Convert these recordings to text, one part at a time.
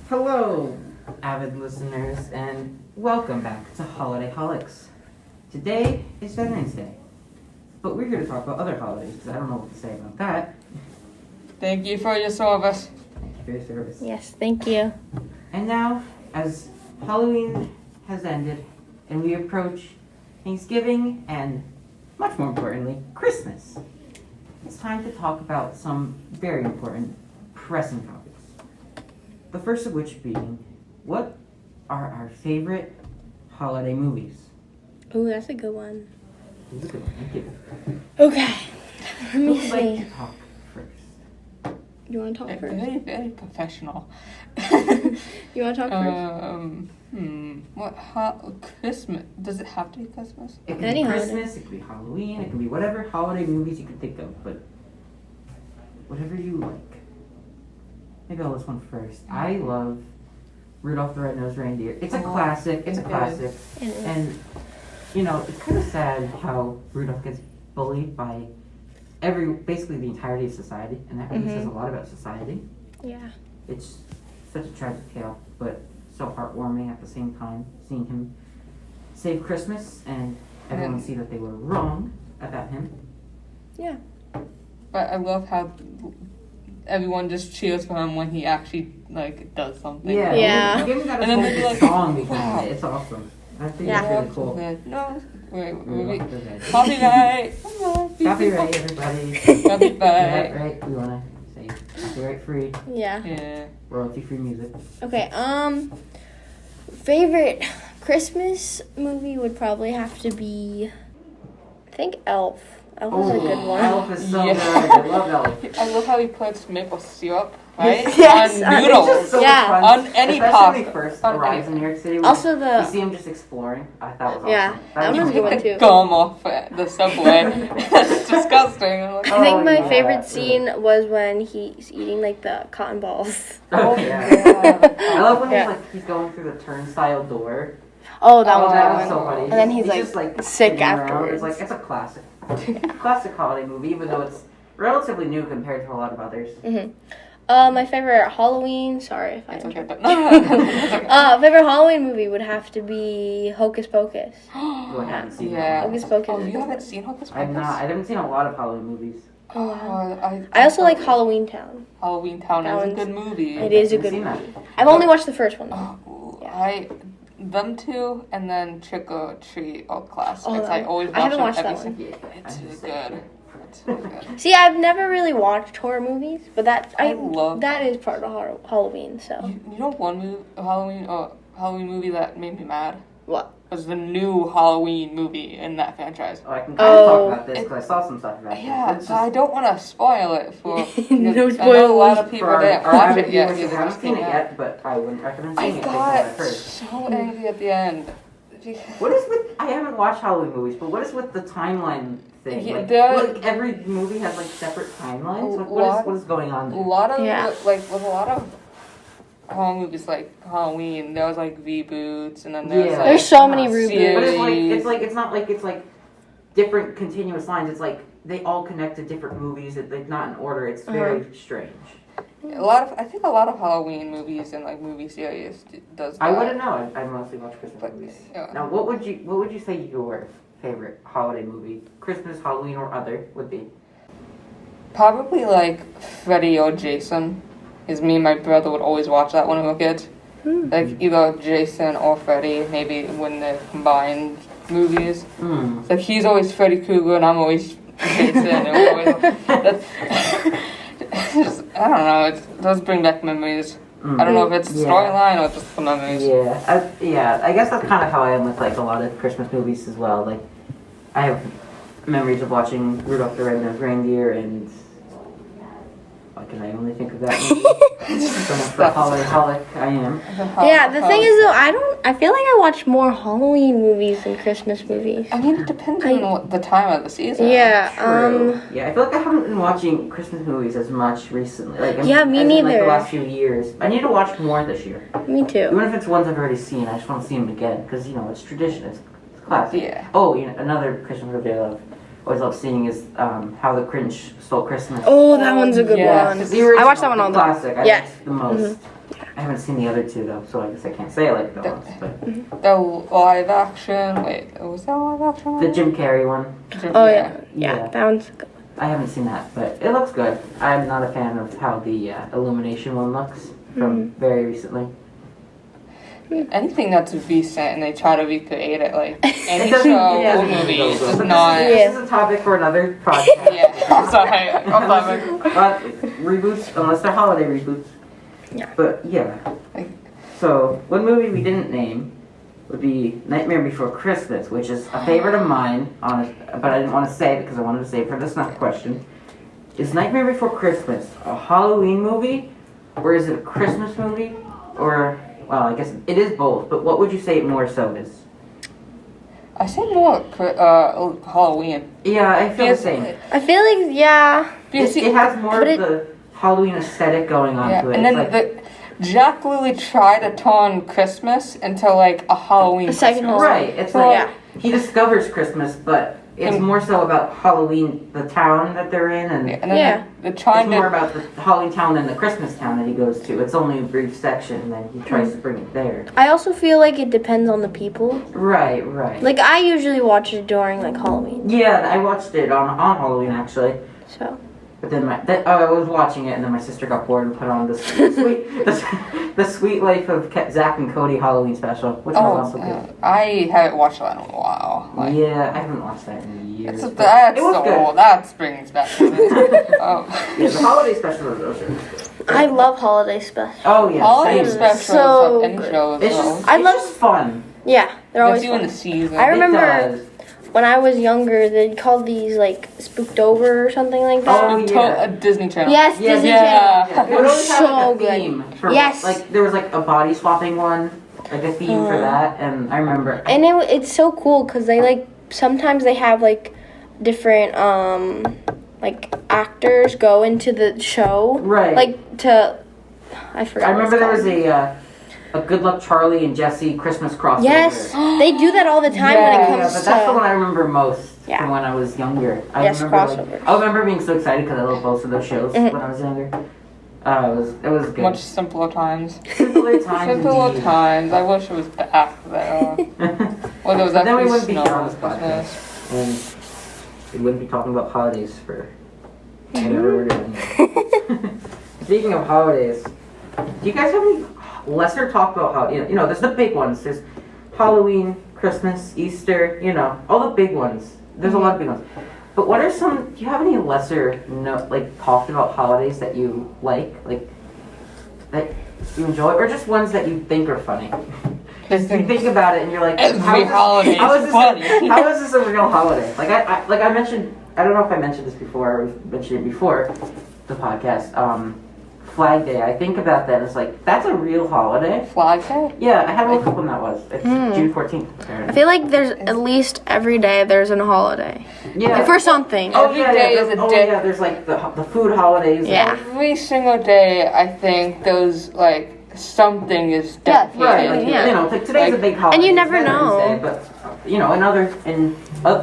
Hello, avid listeners, and welcome back to Holiday Holics. Today is Veterans Day, but we're here to talk about other holidays because I don't know what to say about that. Thank you for your service. Thank you for your service. Yes, thank you. And now, as Halloween has ended and we approach Thanksgiving and, much more importantly, Christmas, it's time to talk about some very important, pressing topics. The first of which being, what are our favorite holiday movies? Ooh, that's a good one. This is a good one, thank you. Okay, let Who me would like see. to talk first? You want to talk first? Very, very professional. You want to talk first? Christmas? Does it have to be Christmas? It can Any be holiday. Christmas, it can be Halloween, it can be whatever holiday movies you can think of, but whatever you like. Maybe I'll list one first. I love Rudolph the Red-Nosed Reindeer. It's a classic, it's a classic. It is. And, you know, it's kind of sad how Rudolph gets bullied by basically the entirety of society, and that really says a lot about society. Yeah. It's such a tragic tale, but so heartwarming at the same time, seeing him save Christmas and everyone see that they were wrong about him. Yeah. But I love how everyone just cheers for him when he actually does something. Yeah. Give me that And then whole they'd be like, song behind wow. it. It's awesome. I think Yeah. it's really cool. No, wait. Rudolph the Red. Copyright. Copyright, everybody. Copyright. Yeah, right. We want to say copyright free, Yeah. Yeah. royalty free music. Okay, favorite Christmas movie would probably have to be, I think Elf. Elf is a good one. Elf is so Yeah. good. I love Elf. I love how he puts maple syrup, right? Yes, On It's noodles. just so Yeah. much fun. On any Especially pasta. when he first On arrives in any- New York City. Also We see him just exploring. I thought it was awesome. Yeah, that was was a good one Take the too. gum off the subway. That's disgusting. I'm like, I think Oh, my yeah. favorite scene was when he's eating the cotton balls. Oh, yeah. God. I love when Yeah. he's going through the turnstile door. Oh, that Oh, was That a was good so one. funny. And then He's he's just, sick sitting around. afterwards. It's a classic. Classic holiday movie, even though it's relatively new compared to a lot of others. My favorite Halloween. Sorry if I It's okay, interrupt. but no. Favorite Halloween movie would have to be Hocus Pocus. Oh, I haven't seen Yeah. that. Hocus Pocus. Oh, is you good. haven't seen Hocus Pocus? I've not. I haven't seen a lot of Halloween movies. Oh, wow. I I also like Halloween Town. Halloween Town That is a one's- good movie. It is a I've good seen that. movie. I've only watched the first one though. Oh, Yeah. them two, and then Trick or Treat are classics. Oh, I always watch I haven't them watched every that one. single- Yeah, It's I so just- good. It's so good. See, I've never really watched horror movies, but that love that is part of Halloween. So You know one Halloween movie that made me mad? what? Was the new Halloween movie in that franchise. Oh, I can kind of Oh. talk about this because I saw some stuff about Yeah, this. but I don't want to spoil it for. No because I know a spoilers. lot of people For didn't our watch avid it yet. viewers who because haven't it seen it came out. yet, but I wouldn't recommend I seeing it based on what I've got heard. so angry at the end. What is with? I haven't watched Halloween movies, but what is with the timeline thing? Yeah, Like, there- every movie has separate timelines. A What lot- is going on A there? lot of Yeah. with a lot of horror movies like Halloween, there was reboots, and then there's Yeah. There's so many But reboots. it's not like it's different continuous lines. It's like they all connect to different movies. It's not in order. It's very strange. I think a lot of Halloween movies and movie series does that. I wouldn't know. I mostly watch Christmas But, movies. yeah. Now, what would you say your favorite holiday movie, Christmas, Halloween, or other, would be? Probably Freddy or Jason. Because me and my brother would always watch that when we were kids. Either Jason or Freddy, maybe when they're combined movies. He's always Freddy Krueger and I'm always Jason. And we're always, I don't know, it does bring back memories. I don't know if it's the storyline or just the memories. Yeah. I guess that's kind of how I am with a lot of Christmas movies as well. I have memories of watching Rudolph the Red-Nosed Reindeer and why can I only think of that movie? So much for holic I am. Yeah, the thing is though, I feel like I watch more Halloween movies than Christmas movies. I mean, it depends on what the time of the season. Yeah, True. Yeah, I feel like I haven't been watching Christmas movies as much recently. Yeah, me as in, neither. the last few years. I need to watch more this year. Me too. Even if it's ones I've already seen, I just want to see them again because it's tradition. It's classic. Yeah. Oh, another Christmas movie I love, always love seeing is How the Grinch Stole Christmas. Oh, that one's a good yes. one. It's the original, I watched that one the all the time. classic. I Yes. like the most. I haven't seen the other two though, so I guess I can't say I like the most. But The live action. Wait, was that a live action one? the Jim Carrey one, Oh yeah. Yeah. Yeah, that one's good. I haven't seen that, but it looks good. I'm not a fan of how the Illumination one looks from very recently. Anything that's recent and they try to recreate it, like any It doesn't- show it or doesn't movie, go is good. just But not. This is a topic for another podcast. Yeah, I'm sorry. I'm sorry. Reboots, unless they're holiday reboots. Yeah. But yeah. So one movie we didn't name would be Nightmare Before Christmas, which is a favorite of mine. But I didn't want to say it because I wanted to save for this next question. Is Nightmare Before Christmas a Halloween movie, or is it a Christmas movie, or well, I guess it is both. But what would you say it more so is? I say more Halloween. Yeah, I feel the Because- same. I feel like because It has more but of the Halloween aesthetic going on yeah, to it. and It's then Jack Lily tried to turn Christmas into like a Halloween. A second Christmas. right. It's So, like yeah. he discovers Christmas, but it's more so about Halloween, the town that they're in, and And then Yeah. they're it's trying more to. about the Halloween town than the Christmas town that he goes to. It's only a brief section, and then he tries to bring it there. I also feel like it depends on the people. Right, right. Like I usually watch it during like Halloween. Yeah, I watched it on Halloween actually. So But then I was watching it, and then my sister got bored and put on this the Sweet Life of Zach and Cody Halloween special, which was also good. I haven't watched that in a while. Like, Yeah, I haven't watched that in years. but That's it was so good. old. That brings back. Yeah, the holiday special was also good. I love holiday specials. Oh yeah, Holiday same. specials So of any good. show as It's well. just, I it's love- just fun. Yeah, they're always It's you in fun. the season. I remember It does. when I was younger, they'd call these like Spooked Over or something like that. Oh, yeah. A Disney Channel. Yes, Yeah, Disney yeah. Channel. It would always have like So a good. theme for Yes. like there was like a body swapping one, like a theme for that, and I remember. And it's so cool because they like sometimes they have like different like actors go into the show. Right. Like to I forgot. I what remember it's there was called. a Good Luck Charlie and Jesse Christmas crossover. Yes, they do that all the time when it Yeah, comes Yeah, but that's the one to. I remember most Yeah. from when I was younger. Yes, remember, crossovers. I remember being so excited because I loved both of those shows Mhm. when I was younger. It was good. Much simpler times. Simpler times. Simpler indeed. times. I wish it was back there. Well, there was But then we actually wouldn't be snow here on this this Christmas. podcast, and we wouldn't be talking about holidays for whatever we're doing. Speaking of holidays, do you guys have any lesser talk about how you know? There's the big ones. There's Halloween, Christmas, Easter. You know, all the big ones. There's a lot of big ones. But what are some? Do you have any lesser talked about holidays that you like that you enjoy, or just ones that you think are funny? You think about it and you're like, Every holiday is how is funny. How is this a real holiday? Like I mentioned, I don't know if I mentioned this before or we've mentioned it before the podcast. Flag Day. I think about that. And it's like that's a real holiday. Flag Day? Yeah, I had a look up when that was. It's June 14th. I Apparently. feel like there's at least every day there's a holiday. Yeah. Like for something. Every day is a day. Yeah, there's like the food holidays. Yeah. Every single day, I think those like something is Yeah, dedicated. Right. Like, Yeah. You know, like today's a big holiday. And you it's never Veterans know. Day, but you know,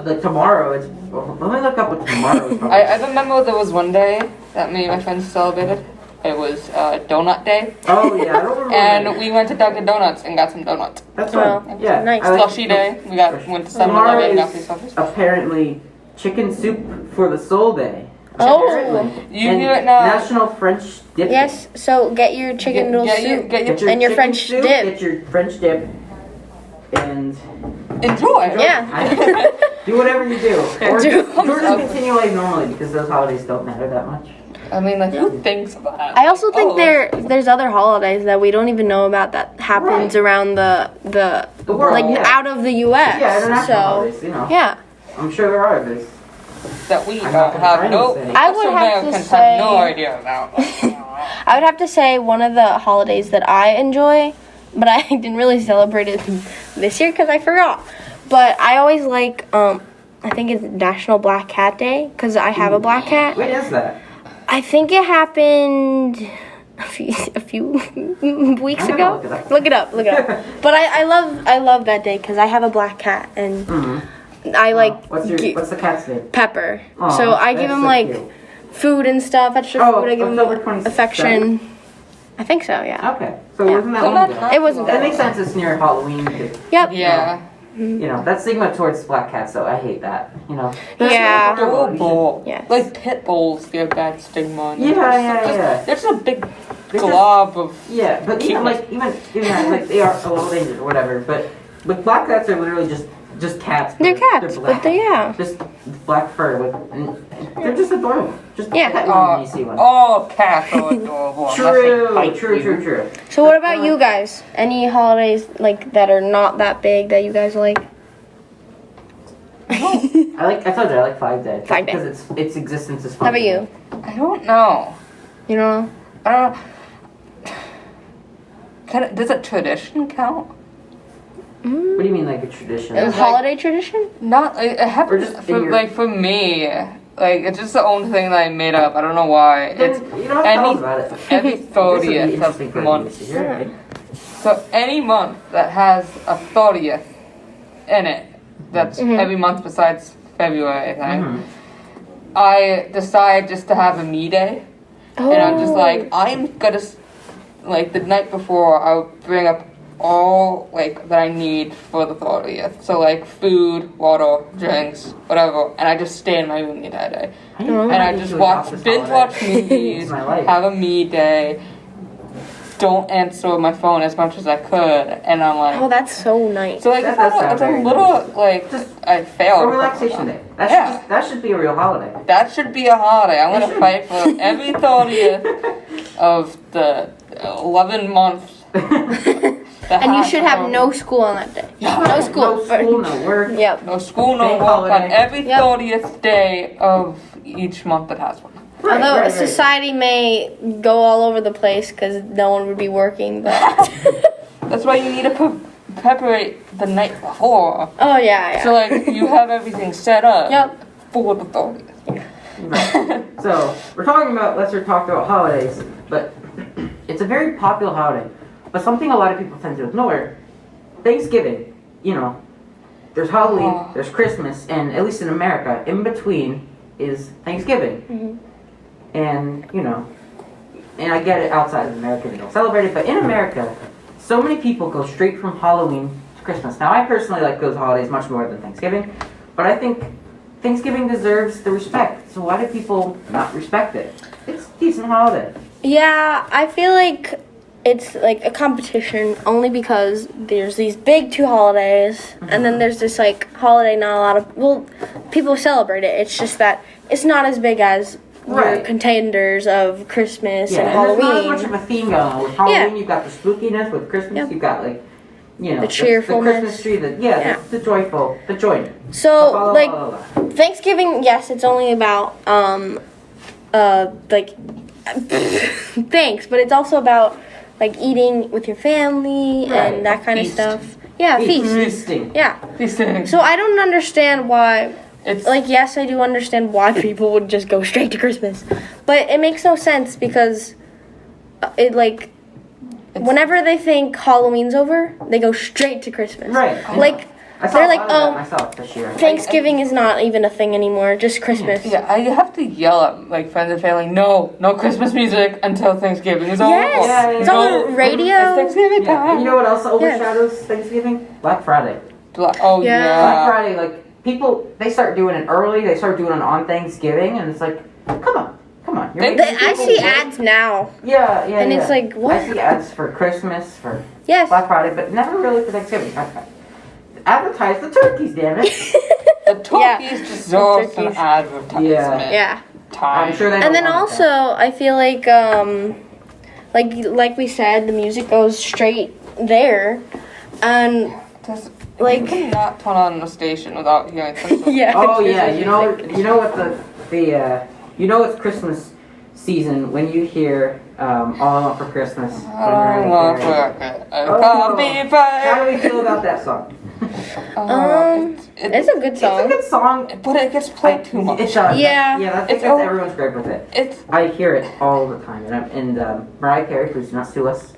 like tomorrow. It's let me look up what tomorrow is. I remember there was one day that me and my friends celebrated. It was Donut Day, Oh yeah, I don't remember. and we went to Dunkin' Donuts and got some donuts. That's Well, right. Yeah. nice. I like- Slushy Day, went to Tomorrow 7-Eleven and got is free slushies. apparently Chicken Soup for the Soul Day. Oh. Apparently. You And hear it now. National French Dip. Day. Yes, so get your chicken noodle Get soup. your Get your And your chicken French soup, dip. Get your French dip, and enjoy. Yeah. do whatever you do. Or Do- just continue life normally because those holidays don't matter that much. I mean, like, who thinks about that? I also think Oh, there's other holidays that we don't even know about that happens Right. around the world, like yeah. out of the U.S. Yeah, international so holidays, you know. yeah, I'm sure there are others. that we I'm not gonna have try no. to say. I would us have to Americans say- have no idea about. I would have to say one of the holidays that I enjoy, but I didn't really celebrate it this year because I forgot. But I always like I think it's National Black Cat Day because I have a black cat. When is that? I think it happened a few weeks I'm ago. gonna look it up. Look it up. But I love that day because I have a black cat and Mhm. I like What's the cat's name? Pepper. Aw, So I give that's him so like cute. food and stuff, extra Oh, food. I give him October 26th, affection. I think so, yeah. Okay, so Yeah. wasn't that So long not- ago? not It wasn't That that makes sense. It's near Halloween. Because, Yep. Yeah. you know, that stigma towards black cats, though. I hate that. You know. Yeah. They're adorable. Yes. Like pit bulls get a bad stigma. Yeah, yeah. They're just a big They're just- glob of. Yeah, but even like they are a little dangerous or whatever. But black cats are literally just cats. They're cats, They're black. but yeah. Just black fur with. And they're just adorable. Just Yeah. pet one when you see one. All cats are adorable. unless they True, bite true, you. true. So what about you guys? Any holidays like that are not that big that you guys like? I told you I like 5 Day. 5 Day. Because its existence is fun. How about you? I don't know. You know? I don't know. Does a tradition count? Mm. What do you mean, like a tradition? A Like- holiday tradition? Not. It Or happens just for in your- like for me. Like it's just the only thing that I made up. I don't know why. Then It's you don't have to tell us any about it. every This would be 30th interesting of for month. you to hear, right? So any month that has a 30th in it, that's Mhm. every month besides February, I think. Mhm. I decide just to have a me day, Oh. and I'm just like, I'm gonna, like the night before, I'll bring up all like that I need for the 30th. So like food, water, drinks, whatever, and I just stay in my room the entire day. And I just binge watch movies, It's my life. have a me day, don't answer my phone as much as I could, and I'm like, Oh, that's so nice. so like That it's, does not, sound it's a very little like Just I failed. A relaxation day. Yeah. That should be a real holiday. That should be a holiday. I'm It gonna should. fight for every 30th of the 11 months. And you should have no school on that day. No school. No school, no work. Yep. No school, no Bank work on holiday. every Yep. 30th day of each month that has one. Although society may go all over the place because no one would be working, but That's why you need to preparate the night before. oh yeah, So yeah. like you have everything set up Yep. for the 30th. Right. So we're talking about Lester talked about holidays, but it's a very popular holiday. But something a lot of people tend to ignore, Thanksgiving, you know, there's Halloween, Oh. there's Christmas, and at least in America, in between is Thanksgiving. Mhm. And, you know, and I get it outside of America, they don't celebrate it, but in America, so many people go straight from Halloween to Christmas. Now, I personally like those holidays much more than Thanksgiving, but I think Thanksgiving deserves the respect. So why do people not respect it? It's a decent holiday. Yeah, I feel like it's like a competition only because there's these big two holidays and then there's this like holiday not a lot of people celebrate it. It's just that it's not as big as your Right. contenders of Christmas Yeah, and and there's not as Halloween. much of a theme going on. With Halloween, you've got the spookiness. With Christmas, Yep. you've got like, you know, The cheerfulness. the Christmas tree, Yeah. the joyful, the joy. So like Thanksgiving, yes, it's only about like thanks, but it's also about like eating with your family Right, and that kind feast. of stuff. Yeah, feast. Feasting. Yeah. These things. So I don't understand why. It's Like, yes, I do understand why people would just go straight to Christmas, but it makes no sense because it like whenever they think Halloween's over, they go straight to Christmas. Right. I know. Like I saw they're a like, lot of that oh, myself this year. Thanksgiving is not even a thing anymore, just Christmas. Yeah, I have to yell at like friends and family. No Christmas music until Thanksgiving is over. Yes, Yeah, yeah, it's yeah. on the radio. It's Thanksgiving Yeah. time. And you know what else overshadows Thanksgiving? Black Friday. Oh Yeah. yeah. Black Friday, like people, they start doing it early. They start doing it on Thanksgiving, and it's like, come on. You're They- making I people see work. ads now. Yeah, And it's like, what? I see ads for Christmas, for Yes. Black Friday, but never really for Thanksgiving. Advertise the turkeys, damn it. The turkeys deserve some turkeys. advertisement. Yeah. Time. I'm sure they And don't then want also, that. I feel like we said, the music goes straight there, and Just, like- you cannot turn on the station without hearing something. yeah. Oh it's yeah, just you know music. what you know it's Christmas season when you hear All I Want for Christmas. from I Mariah Carey. can't be How fine. do we feel about that song? It's a good It's a song. good song. but it gets played too much. It does. Yeah. Yeah, I think It's that's all- everyone's great with it. It's I hear it all the time, and Mariah Carey, please do not sue us.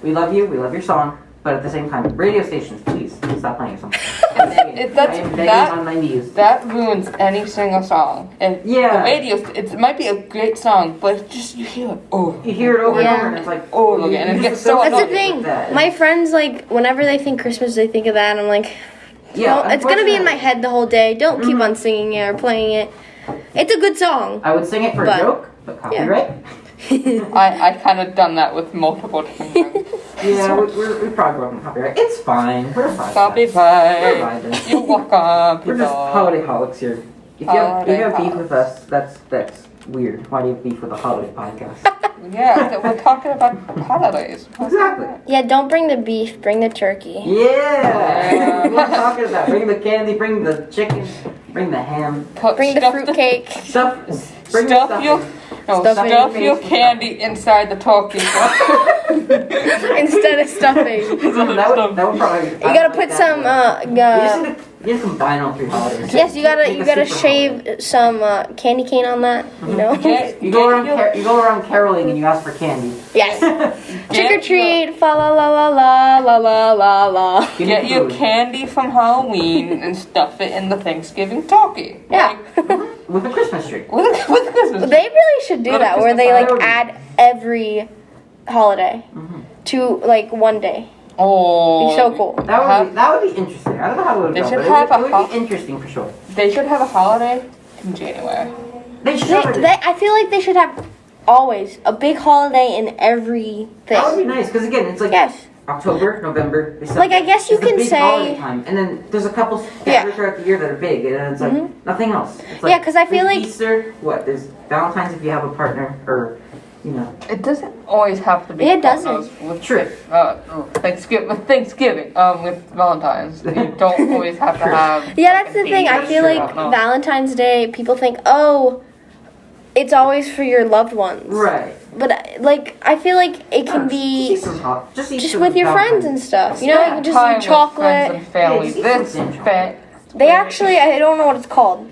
We love you. We love your song, But at the same time, radio stations, please stop playing something. That's- I am begging on my knees. That ruins any single song. And Yeah. the radio, it might be a great song, but just you hear it. Oh, You hear it over and Yeah. over, and it's like Over again, and it you gets just so don't That's the get thing. with that. My friends, like, whenever they think Christmas, they think of that, and I'm like, Yeah, no, it's gonna be in my unfortunately, head the whole day. Don't keep on singing it or playing it. It's a good song. I would sing it for But- a joke, but copyright. I kind of done that with multiple times. Yeah, we're probably broken copyright. It's fine. We're fine. Copyright. We're vibing. You're welcome, We're just people. holiday holics here. If you have beef Holiday with us, that's weird. Why do you have beef with a holiday podcast? Yeah, we're talking about holidays. Exactly. Yeah, don't bring the beef, bring the turkey. Yeah. We're talking about bring the candy, bring the chicken, bring the ham, Bring the Stuff fruitcake. stuff. Bring Stuff the your, stuffing. no, Stuff stuff in your your face. candy inside the turkey. Instead of stuffing. That would probably. You gotta put some, You just combine all three holidays. yes, you gotta Make a super shave holiday. some candy cane on that, you know? You go around caroling and you ask for candy. Yes. Trick or treat, fa la la la la la la la la. Give me Get your food. candy from Halloween and stuff it in the Thanksgiving turkey. Yeah. With a Christmas tree. With Christmas. They really should do Go to that, where Christmas they like party. add every holiday to like one day. Oh. Be so cool. That would be interesting. I don't know how it would They go, should but have it would be interesting for sure. They should have a holiday in January. They should. I feel like they should have always a big holiday in every That would be thing. nice because again, it's like Yes. October, November, December. Like, I guess you It's the can big say- holiday time, and then there's a couple Yeah. scattered throughout the year that are big, and then it's like nothing else. It's like, Yeah, 'cause I feel there's like- Easter. What? There's Valentine's if you have a partner, or you know. It doesn't always have to be. It doesn't. partners With, True. Thanksgiving. With Valentine's, you don't always have to have. Yeah, like, that's a the thing. date. I feel true. like No. Valentine's Day, people think, oh, it's always for your loved ones. Right. But like, I feel like it can Just be eat some hot. Just eat just some with your friends Valentine's. and stuff. You know, you can just Time eat with chocolate. friends and family. Yeah, This just eat some fa- They actually, I don't know what it's called,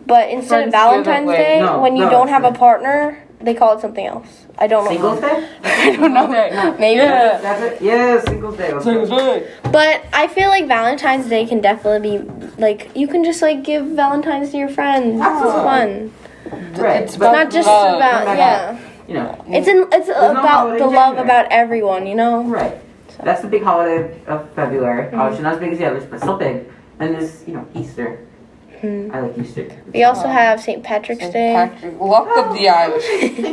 but instead of Valentine's Friendsgiving, Day, no, when you no, don't it's have a not. partner, they call it something else. I don't know. Singles Day. I don't know. Maybe. Yeah. That's it. Yeah, Singles Day. Let's Singles go. Day. But I feel like Valentine's Day can definitely be like you can just like give Valentine's to your friends. It's Absolutely. fun. Right. It's but- Not just love. about But- yeah. You know. It's no about holiday the in love January. about everyone. You know. Right. That's the big holiday of February. Mm-hmm. Obviously not as big as the others, but still big. And there's, Easter. I like Easter. We also have St. Patrick's St. Day. Patrick, luck of the Irish.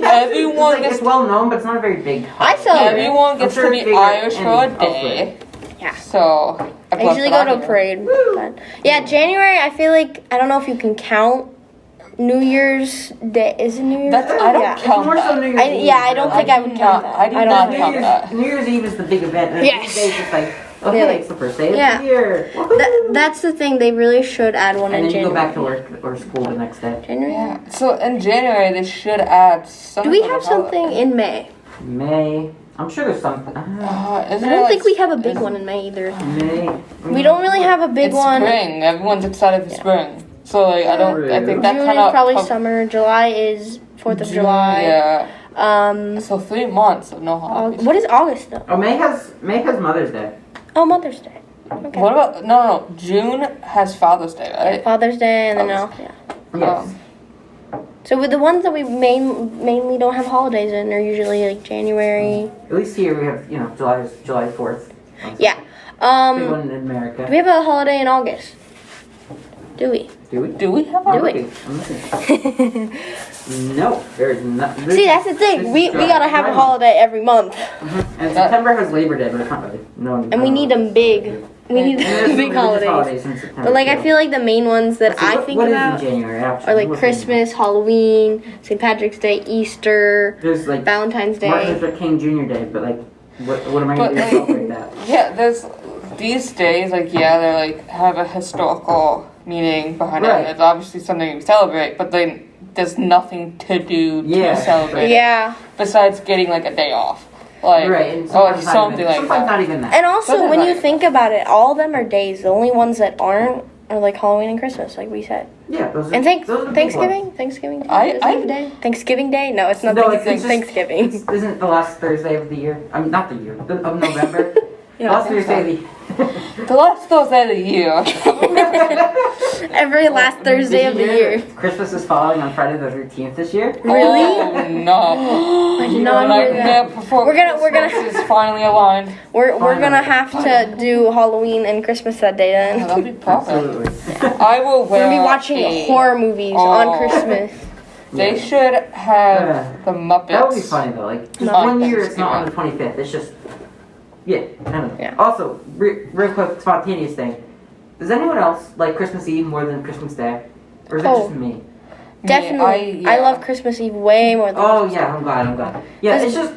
Everyone It's gets well known, but it's not a very big. I celebrate. everyone gets I'm sure to be it's bigger Irish for a in day. Yeah. So I usually go to a parade. But, yeah, January. I feel like I don't know if you can count New Year's Day. Is it New Year's? That's I don't Yeah. count More so that. New Year's Eve. I don't think I would count that. I do I not don't count think. that. New Year's Eve is the big event. And Yes. New Year's Day is just like, okay, Yeah. it's the first day of Yeah. the year. Woohoo. That's the thing. They really should add one And in then you go January. back to work or school the next day. January. Yeah. So in January they should add Do something. we have something in May? May. I'm sure there's something. I don't think we have a big one in May either. May. We don't really have a big It's one. spring. Everyone's excited for spring. So like I don't. I think that June kind is of probably summer. July is 4th of July. Yeah. So 3 months of no holidays. What is August though? Oh, May has Mother's Day. Oh, Mother's Day. Okay. What about no? June has Father's Day, right? Father's Day and then Father's yeah. Yes. So with the ones that we mainly don't have holidays in are usually like January. At least here we have, July 4th. Yeah. Big one in America. Do we have a holiday in August? Do we? Do we? Do we have Do a? we? I'm looking. No, there's not. See, that's the thing. We gotta have a holiday every month, And September has Labor Day, but it's not really. No. and we need them big. We need And there's some big religious holidays. in September. But like I too. feel like the main ones that So I what- think what is about in January, actually? are like What's in- Christmas, Halloween, St. Patrick's Day, Easter, There's like Valentine's Martin Day. Luther King Jr. Day, but like, what am I going to do But, to like- celebrate that? Yeah, there's these days, like, yeah, they're like have a historical meaning behind Right. it. It's obviously something we celebrate, but then there's nothing to do Yeah. to celebrate it Yeah, besides getting like a day off. Like, Right, and or sometimes not something even, like sometimes that. not even that. and also Something when you like- think about it, all of them are days. The only ones that aren't are like Halloween and Christmas, like we said. Yeah, those are. And those are the big ones. Thanksgiving I- Day. Thanksgiving Day? No, it's not No, it's just- Thanksgiving. Isn't the last Thursday of the year? Not the year, of November. Yeah, last Thursday of the The last Thursday of the year. every last Thursday of the year. Christmas is falling on Friday the 13th this year. Really? Oh no. I did not hear Nightmare that. Before We're gonna- Christmas is finally aligned. We're gonna have to do Halloween and Christmas that day Yeah, then. that'll be perfect. Absolutely. I will We're wear gonna be watching horror movies on Christmas. They should have the Muppets. That would be funny though. Like just Oh, one year that's it's not on a the 25th. It's just I don't know. Yeah. Also, real quick spontaneous thing. Does anyone else like Christmas Eve more than Christmas Day, or is it Oh. just me? Definitely. I love Christmas Eve way more than Oh Christmas yeah, I'm glad. Yeah, it's just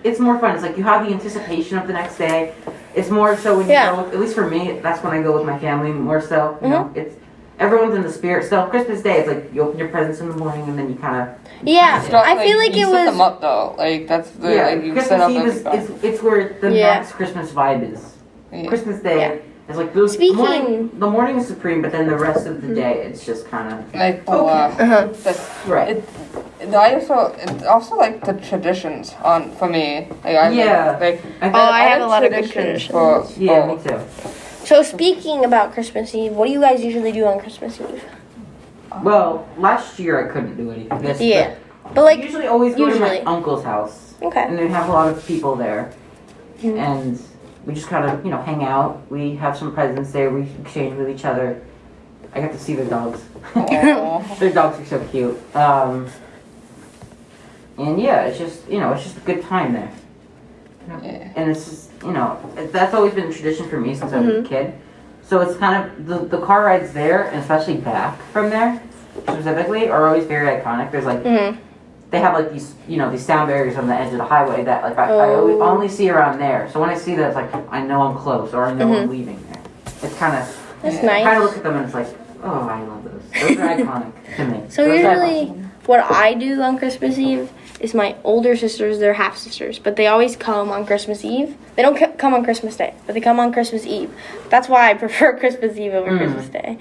it's more fun. It's like you have the anticipation of the next day. It's more so when you Yeah. go. At least for me, that's when I go with my family more so. You know, it's everyone's in the spirit. So Christmas Day, it's like you open your presents in the morning and then you kind of Yeah, I feel like you it set them was. up though. Like that's the like you set Christmas up Eve everything. it's where the Yeah. max Christmas vibe is. Yeah. Christmas Day Yeah. is like those Speaking- the morning is supreme, but then the rest of the day it's just kind of Like Uh-huh. that's right. it's also like the traditions for me. Like I Yeah. like I have a lot of good for Yeah, me both. too. So speaking about Christmas Eve, what do you guys usually do on Christmas Eve? Well, last year I couldn't do anything. Yeah, but I like usually always go to usually. my uncle's house, okay. and they have a lot of people there, Mhm. and we just kind of hang out. We have some presents there. We exchange with each other. I got to see their dogs. Aw. Their dogs are so cute. And yeah, it's just it's just a good time there. Yeah. And it's just that's always been a tradition for me since I was a kid. So it's kind of the car rides there, and especially back from there specifically, are always very iconic. There's like they have like these these sound barriers on the edge of the highway that like I always, only see around there. So when I see that, it's like I know I'm close or I know I'm leaving there. It's kind of That's I kind nice. of look at them and it's like, oh, I love those. Those are iconic to me. So Those are usually, what I do on Christmas Eve is my older sisters, they're half sisters, but they always come on Christmas Eve. They don't come on Christmas Day, but they come on Christmas Eve. That's why I prefer Christmas Eve over Christmas Day.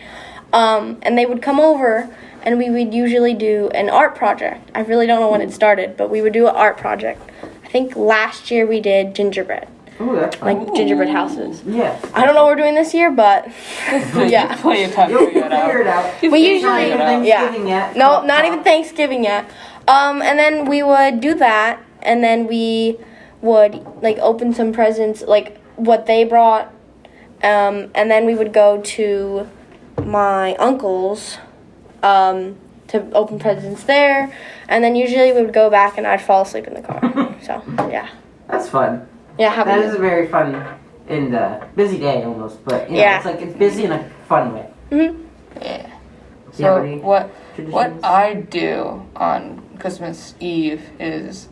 And they would come over, and we would usually do an art project. I really don't know when it started, but we would do an art project. I think last year we did gingerbread, Ooh, that's fun. like gingerbread houses. Yeah. I don't know what we're doing this year, but yeah. Plenty of time to You'll figure it figure it out. out. We It's usually, not even Thanksgiving yet. No, not even Thanksgiving yet. And then we would do that, and then we would like open some presents, like what they brought, and then we would go to my uncle's to open presents there, and then usually we would go back, and I'd fall asleep in the car. So yeah, That's fun. yeah, That is a very fun and busy day almost, but Yeah. it's like it's busy in a fun way. Mm-hmm. Yeah. Do you So have any what traditions? I do on Christmas Eve is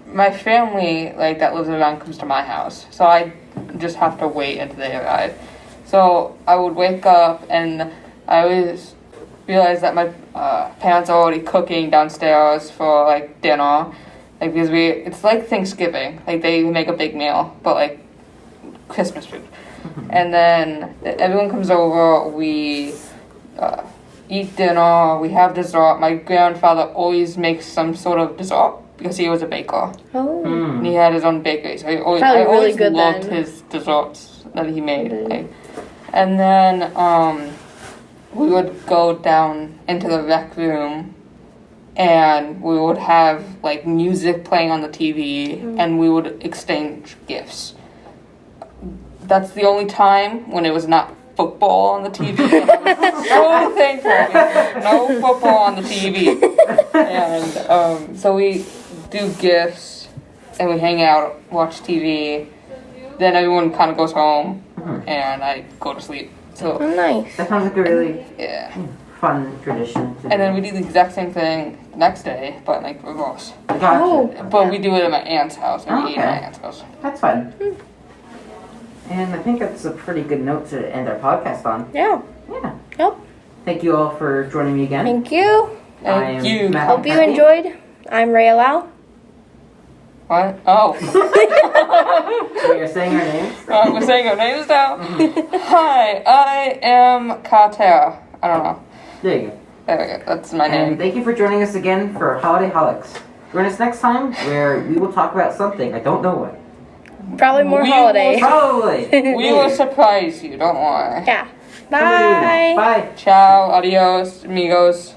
my family that lives around comes to my house, so I just have to wait until they arrive. So I would wake up and I always realize that my parents are already cooking downstairs for dinner, because it's like Thanksgiving, they make a big meal, but Christmas food. And then everyone comes over, we eat dinner, we have dessert. My grandfather always makes some sort of dessert because he was a baker. Oh, Mm. And he had his own bakery, so I Probably always really good loved then. his desserts that he made. Mhm. And then we would go down into the rec room, and we would have music playing on the TV, and we would exchange gifts. That's the only time when it was not football on the TV. I was so thankful. No football on the TV. And so we do gifts, and we hang out, watch TV. Then everyone kind of goes home, and I go to sleep. So oh, nice. That sounds like a really yeah. fun tradition. To And then do. we do the exact same thing the next day, but reverse. Gotcha. Oh. But we do it at my aunt's house, and we eat at Okay. my aunt's house. That's fun. And I think that's a pretty good note to end our podcast on. Yeah. Yeah. Yep. Thank you all for joining me again. Thank you. I am Thank you. Matt Hope you Happy. enjoyed. I'm Ray Lau. What? Oh. We are saying our names. We're saying our names now? Hi, I am Carter. I don't know. There you go. There we go. That's my And name. thank you for joining us again for Holiday Holics. Join us next time where we will talk about something. I don't know what. Probably more We holidays. Probably. We will surprise you, don't worry. Yeah. Somebody will. Bye. Bye. Ciao, adios, amigos.